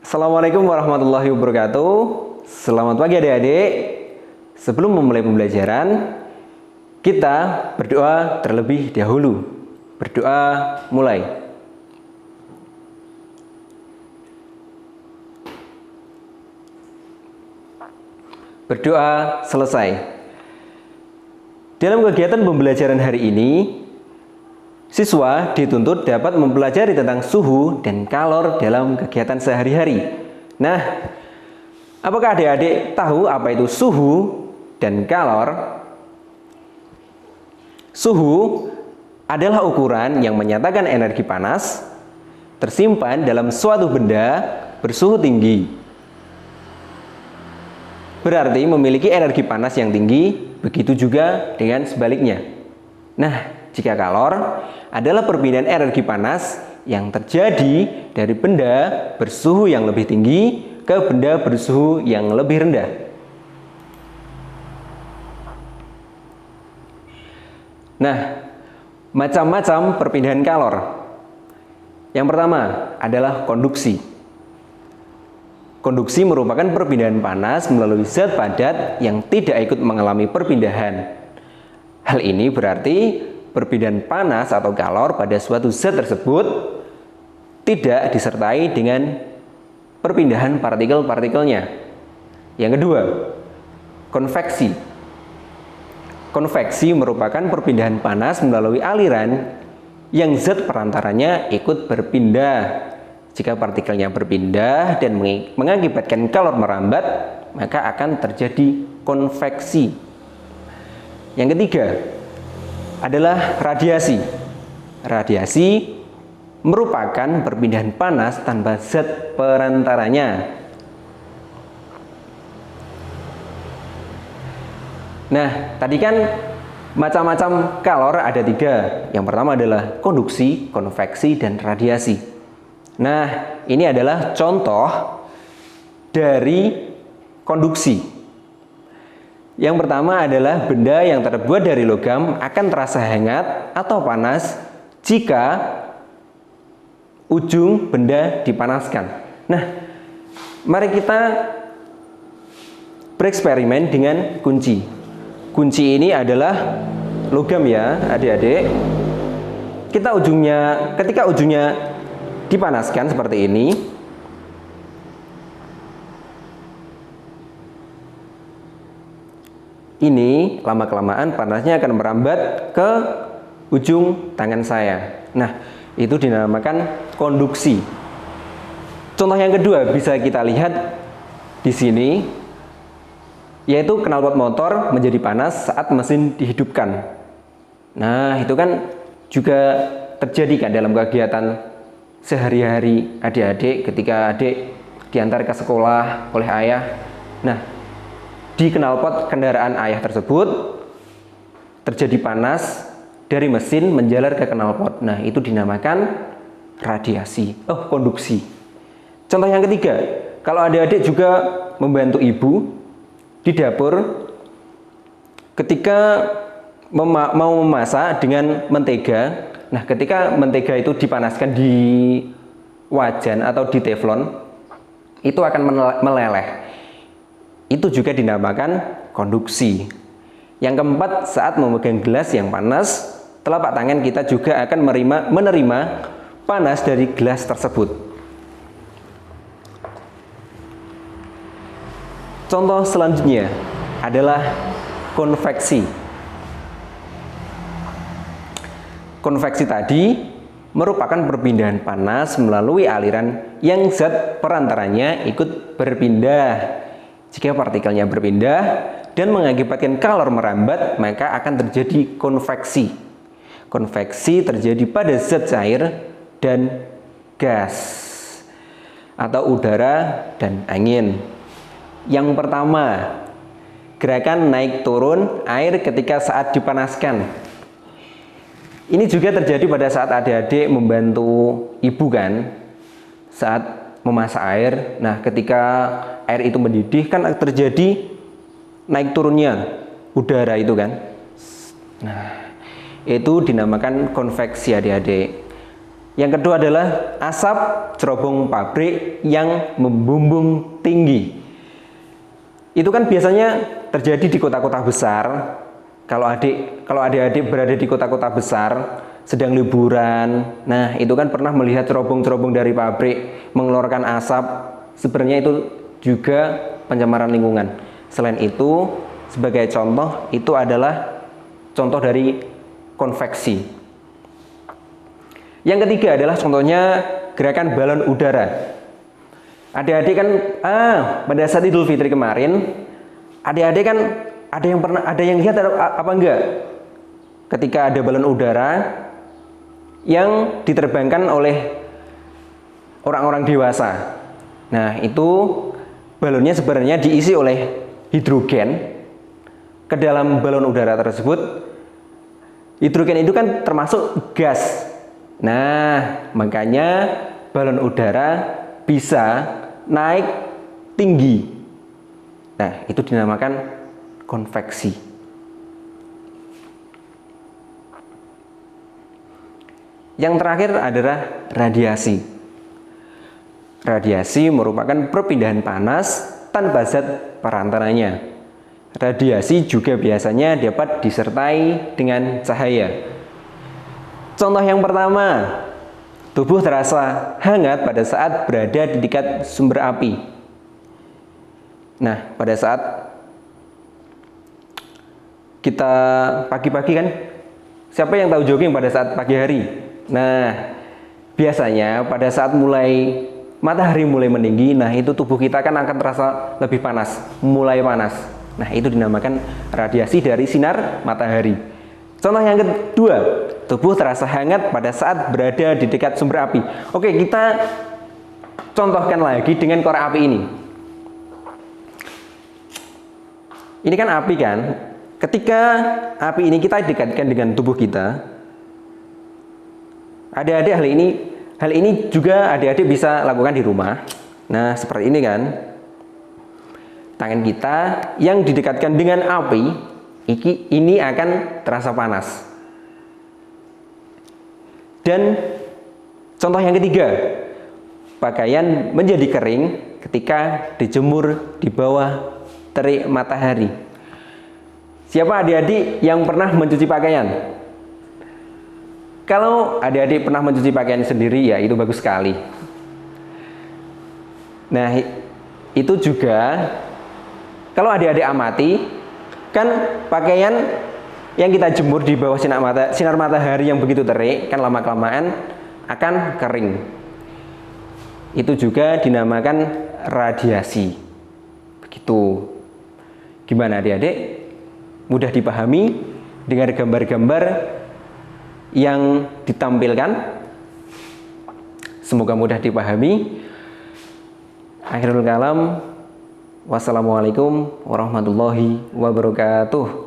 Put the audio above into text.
Assalamualaikum warahmatullahi wabarakatuh. Selamat pagi adik-adik. Sebelum memulai pembelajaran, kita berdoa terlebih dahulu. Berdoa mulai. Berdoa selesai. Dalam kegiatan pembelajaran hari ini, siswa dituntut dapat mempelajari tentang suhu dan kalor dalam kegiatan sehari-hari. Nah, apakah adik-adik tahu apa itu suhu dan kalor? Suhu adalah ukuran yang menyatakan energi panas tersimpan dalam suatu benda bersuhu tinggi. Berarti memiliki energi panas yang tinggi, begitu juga dengan sebaliknya. Nah, jika kalor adalah perpindahan energi panas yang terjadi dari benda bersuhu yang lebih tinggi ke benda bersuhu yang lebih rendah. Nah, macam-macam perpindahan kalor. Yang pertama adalah konduksi. Konduksi merupakan perpindahan panas melalui zat padat yang tidak ikut mengalami perpindahan. Hal ini berarti perpindahan panas atau kalor pada suatu zat tersebut tidak disertai dengan perpindahan partikel-partikelnya. Yang kedua, konveksi. Konveksi merupakan perpindahan panas melalui aliran yang zat perantaranya ikut berpindah. Jika partikelnya berpindah dan mengakibatkan kalor merambat, maka akan terjadi konveksi. Yang ketiga adalah radiasi. Radiasi merupakan perpindahan panas tanpa zat perantaranya. Nah, tadi kan macam-macam kalor ada 3. Yang pertama adalah konduksi, konveksi, dan radiasi. Nah, ini adalah contoh dari konduksi. Yang pertama adalah benda yang terbuat dari logam akan terasa hangat atau panas jika ujung benda dipanaskan. Nah, mari kita bereksperimen dengan kunci. Kunci ini adalah logam ya, adik-adik. Ketika ujungnya dipanaskan seperti ini, lama-kelamaan panasnya akan merambat ke ujung tangan saya. Nah, itu dinamakan konduksi. Contoh yang kedua bisa kita lihat di sini, yaitu knalpot motor menjadi panas saat mesin dihidupkan. Nah, itu kan juga terjadi kan dalam kegiatan sehari-hari adik-adik ketika adik diantar ke sekolah oleh ayah. Nah, di knalpot kendaraan ayah tersebut terjadi panas dari mesin menjalar ke knalpot. Nah, itu dinamakan radiasi. Konduksi. Contoh yang ketiga, kalau adik-adik juga membantu ibu di dapur ketika mau memasak dengan mentega. Nah, ketika mentega itu dipanaskan di wajan atau di teflon, itu akan meleleh. Itu juga dinamakan konduksi. Yang keempat, saat memegang gelas yang panas, telapak tangan kita juga akan menerima panas dari gelas tersebut. Contoh selanjutnya adalah konveksi. Konveksi tadi merupakan perpindahan panas melalui aliran yang zat perantaranya ikut berpindah. Jika partikelnya berpindah dan mengakibatkan kalor merambat, maka akan terjadi konveksi. Konveksi terjadi pada zat cair dan gas atau udara dan angin. Yang pertama, gerakan naik turun air ketika saat dipanaskan. Ini juga terjadi pada saat adik-adik membantu ibu kan, saat memasak air. Nah, ketika air itu mendidih kan terjadi naik turunnya udara itu kan. Nah, itu dinamakan konveksi adik-adik. Yang kedua adalah asap cerobong pabrik yang membumbung tinggi. Itu kan biasanya terjadi di kota-kota besar. Kalau adik-adik berada di kota-kota besar, sedang liburan, nah itu kan pernah melihat cerobong-cerobong dari pabrik mengeluarkan asap. Sebenarnya itu juga pencemaran lingkungan. Selain itu, sebagai contoh, itu adalah contoh dari konveksi. Yang ketiga adalah contohnya gerakan balon udara. Adik-adik kan pada saat Idul Fitri kemarin, adik-adik kan ada yang lihat apa enggak? Ketika ada balon udara yang diterbangkan oleh orang-orang dewasa. Nah, itu balonnya sebenarnya diisi oleh hidrogen. Ke dalam balon udara tersebut, hidrogen itu kan termasuk gas. Nah, makanya balon udara bisa naik tinggi. Nah, itu dinamakan konveksi. Yang terakhir adalah radiasi. Radiasi merupakan perpindahan panas tanpa zat perantaranya. Radiasi juga biasanya dapat disertai dengan cahaya. Contoh yang pertama, tubuh terasa hangat pada saat berada di dekat sumber api. Nah, pada saat kita pagi-pagi kan, siapa yang tahu jogging pada saat pagi hari? Nah, biasanya pada saat matahari mulai meninggi, nah itu tubuh kita kan akan terasa lebih panas, mulai panas. Nah, itu dinamakan radiasi dari sinar matahari. Contoh yang kedua, tubuh terasa hangat pada saat berada di dekat sumber api. Oke, kita contohkan lagi dengan korek api ini. Ini kan api kan? Ketika api ini kita dekatkan dengan tubuh kita, adik-adik hal ini juga adik-adik bisa lakukan di rumah. Nah, seperti ini kan. Tangan kita yang didekatkan dengan api, ini akan terasa panas. Dan contoh yang ketiga, pakaian menjadi kering ketika dijemur di bawah terik matahari. Siapa adik-adik yang pernah mencuci pakaian? Kalau adik-adik pernah mencuci pakaian sendiri, ya itu bagus sekali. Nah, itu juga kalau adik-adik amati, kan pakaian yang kita jemur di bawah sinar matahari yang begitu terik, kan lama-kelamaan akan kering. Itu juga dinamakan radiasi. Begitu. Gimana adik-adik? Mudah dipahami dengan gambar-gambar yang ditampilkan? Semoga mudah dipahami. Akhirul kalam. Wassalamualaikum warahmatullahi wabarakatuh.